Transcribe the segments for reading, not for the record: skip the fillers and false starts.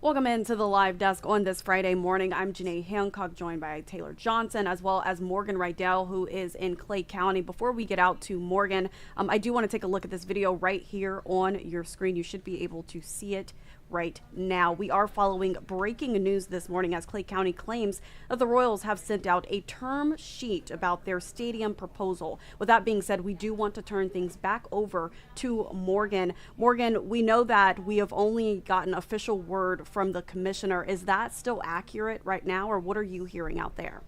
Welcome into the live desk on this Friday morning. I'm Janae Hancock, joined by Taylor Johnson, as well as Morgan Rydell, who is in Clay County. Before we get out to Morgan, I do want to take a look at this video right here on your screen. You should be able to see it right now. We are following breaking news this morning as Clay County claims that the Royals have sent out a term sheet about their stadium proposal. With that being said, we do want to turn things back over to Morgan. Morgan, we know that we have only gotten official word from the commissioner. Is that still accurate right now, or what are you hearing out there?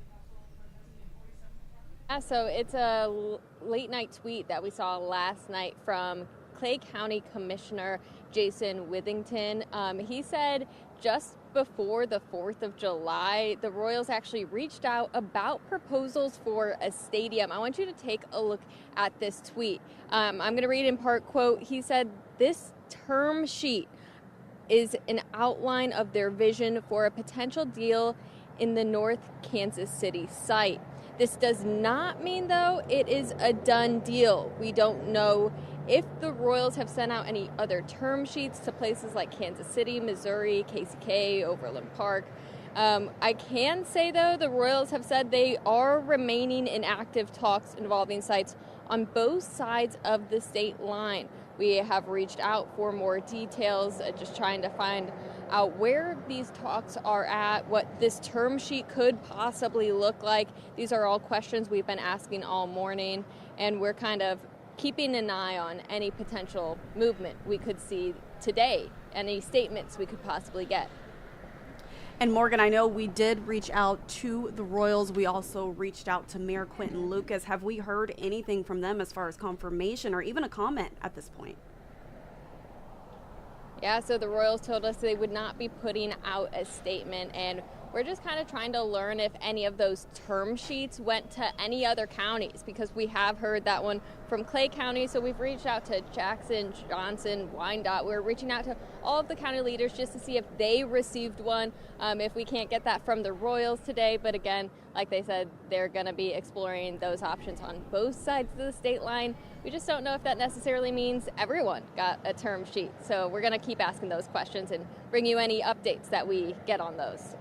Yeah, so it's a late night tweet that we saw last night from Clay County Commissioner Jason Withington. He said just before the 4th of July, the Royals actually reached out about proposals for a stadium. I want you to take a look at this tweet. I'm going to read in part, quote, he said, "This term sheet is an outline of their vision for a potential deal in the North Kansas City site. This does not mean, though, it is a done deal. We don't know if the Royals have sent out any other term sheets to places like Kansas City, Missouri, KCK, Overland Park. I can say, though, the Royals have said they are remaining in active talks involving sites on both sides of the state line. We have reached out for more details, just trying to find out where these talks are at, what this term sheet could possibly look like. These are all questions we've been asking all morning, and we're kind of keeping an eye on any potential movement we could see today, any statements we could possibly get. And Morgan, I know we did reach out to the Royals. We also reached out to Mayor Quentin Lucas. Have we heard anything from them as far as confirmation or even a comment at this point? Yeah, so the Royals told us they would not be putting out a statement, and we're just kind of trying to learn if any of those term sheets went to any other counties, because we have heard that one from Clay County. So we've reached out to Jackson, Johnson, Wyandotte. We're reaching out to all of the county leaders just to see if they received one, if we can't get that from the Royals today. But again, like they said, they're going to be exploring those options on both sides of the state line. We just don't know if that necessarily means everyone got a term sheet. So we're going to keep asking those questions and bring you any updates that we get on those.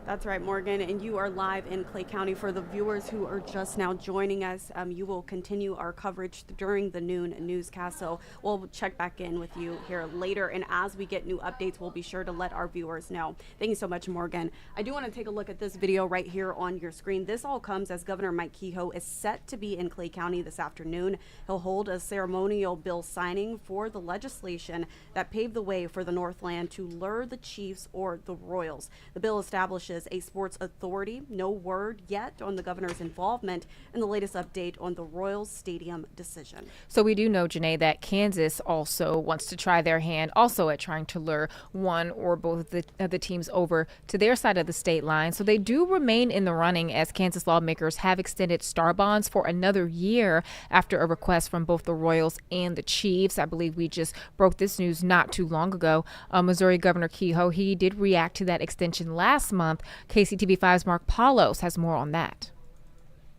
That's right, Morgan, and you are live in Clay County. For the viewers who are just now joining us, you will continue our coverage during the noon newscast, so we'll check back in with you here later, and as we get new updates, we'll be sure to let our viewers know. Thank you so much, Morgan. I do want to take a look at this video right here on your screen. This all comes as Governor Mike Kehoe is set to be in Clay County this afternoon. He'll hold a ceremonial bill signing for the legislation that paved the way for the Northland to lure the Chiefs or the Royals. The bill establishes a sports authority. No word yet on the governor's involvement in the latest update on the Royals Stadium decision. So we do know, Janae, that Kansas also wants to try their hand also at trying to lure one or both of the teams over to their side of the state line. So they do remain in the running, as Kansas lawmakers have extended star bonds for another year after a request from both the Royals and the Chiefs. I believe we just broke this news not too long ago. Missouri Governor Kehoe, he did react to that extension last month. KCTV5's Mark Paulos has more on that.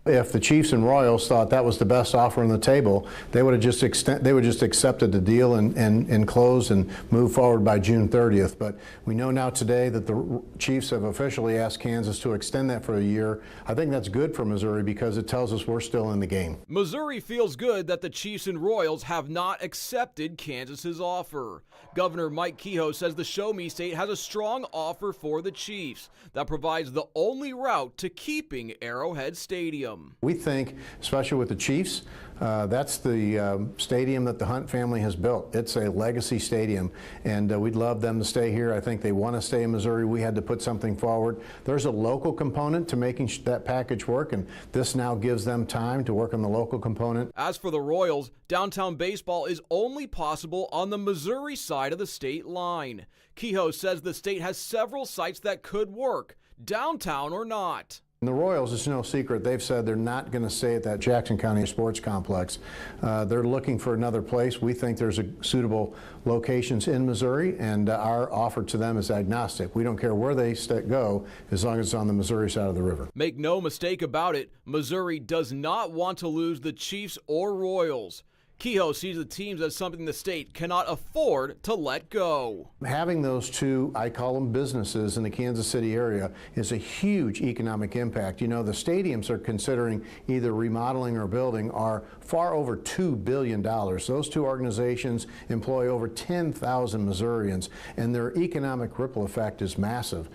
If the Chiefs and Royals thought that was the best offer on the table, they would have just accepted the deal and closed and moved forward by June 30th. But we know now today that the Chiefs have officially asked Kansas to extend that for a year. I think that's good for Missouri because it tells us we're still in the game. Missouri feels good that the Chiefs and Royals have not accepted Kansas's offer. Governor Mike Kehoe says the Show Me State has a strong offer for the Chiefs that provides the only route to keeping Arrowhead Stadium. We think, especially with the Chiefs, that's the stadium that the Hunt family has built. It's a legacy stadium, and we'd love them to stay here. I think they want to stay in Missouri. We had to put something forward. There's a local component to making that package work, and this now gives them time to work on the local component. As for the Royals, downtown baseball is only possible on the Missouri side of the state line. Kehoe says the state has several sites that could work, downtown or not. And the Royals, it's no secret, they've said they're not going to stay at that Jackson County Sports Complex. They're looking for another place. We think there's suitable locations in Missouri, and our offer to them is agnostic. We don't care where they go as long as it's on the Missouri side of the river. Make no mistake about it, Missouri does not want to lose the Chiefs or Royals. Kehoe sees the teams as something the state cannot afford to let go. Having those two, I call them businesses in the Kansas City area, is a huge economic impact. You know, the stadiums are considering either remodeling or building are far over $2 billion. Those two organizations employ over 10,000 Missourians, and their economic ripple effect is massive.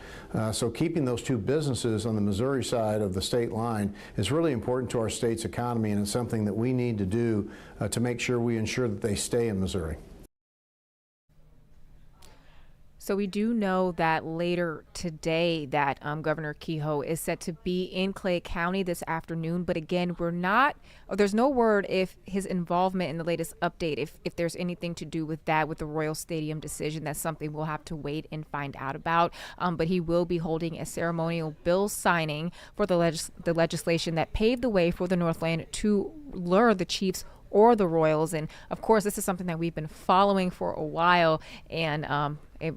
So keeping those two businesses on the Missouri side of the state line is really important to our state's economy, and it's something that we need to do to make sure we ensure that they stay in Missouri. So we do know that later today that Governor Kehoe is set to be in Clay County this afternoon. But again, there's no word if his involvement in the latest update, if there's anything to do with that, with the Royal Stadium decision. That's something we'll have to wait and find out about. But he will be holding a ceremonial bill signing for the legislation that paved the way for the Northland to lure the Chiefs or the Royals. And of course, this is something that we've been following for a while, and it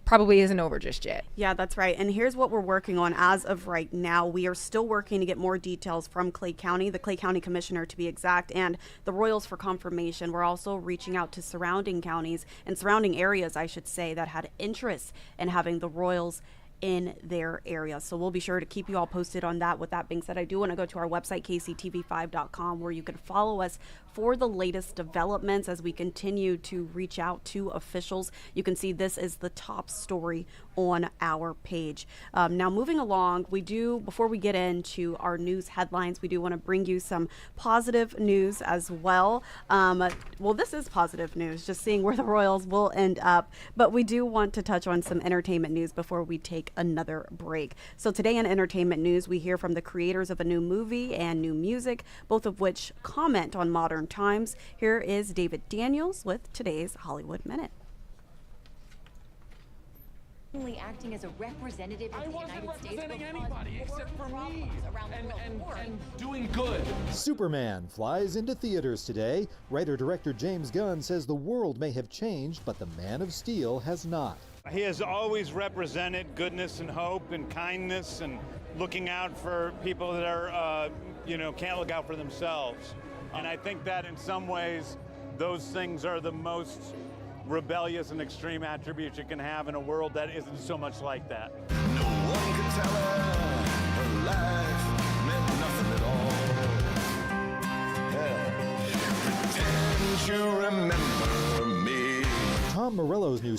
probably isn't over just yet. Yeah, that's right. And here's what we're working on as of right now. We are still working to get more details from Clay County, the Clay County Commissioner to be exact, and the Royals for confirmation. We're also reaching out to surrounding counties and surrounding areas, I should say, that had interest in having the Royals in their area. So we'll be sure to keep you all posted on that. With that being said, I do want to go to our website, kctv5.com, where you can follow us for the latest developments as we continue to reach out to officials. You can see this is the top story on our page. Now, moving along, before we get into our news headlines, we do want to bring you some positive news as well. Well, this is positive news, just seeing where the Royals will end up. But we do want to touch on some entertainment news before we take another break. So today in entertainment news, we hear from the creators of a new movie and new music, both of which comment on modern times. Here is David Daniels with today's Hollywood Minute. Acting as a representative of the United States representing anybody except for me and doing good. Superman flies into theaters today. Writer-director James Gunn says the world may have changed, but the Man of Steel has not. He has always represented goodness and hope and kindness and looking out for people that are, can't look out for themselves. And I think that in some ways, those things are the most rebellious and extreme attributes you can have in a world that isn't so much like that. No one could tell her life meant nothing at all. Pretend you remember me. Tom Morello's new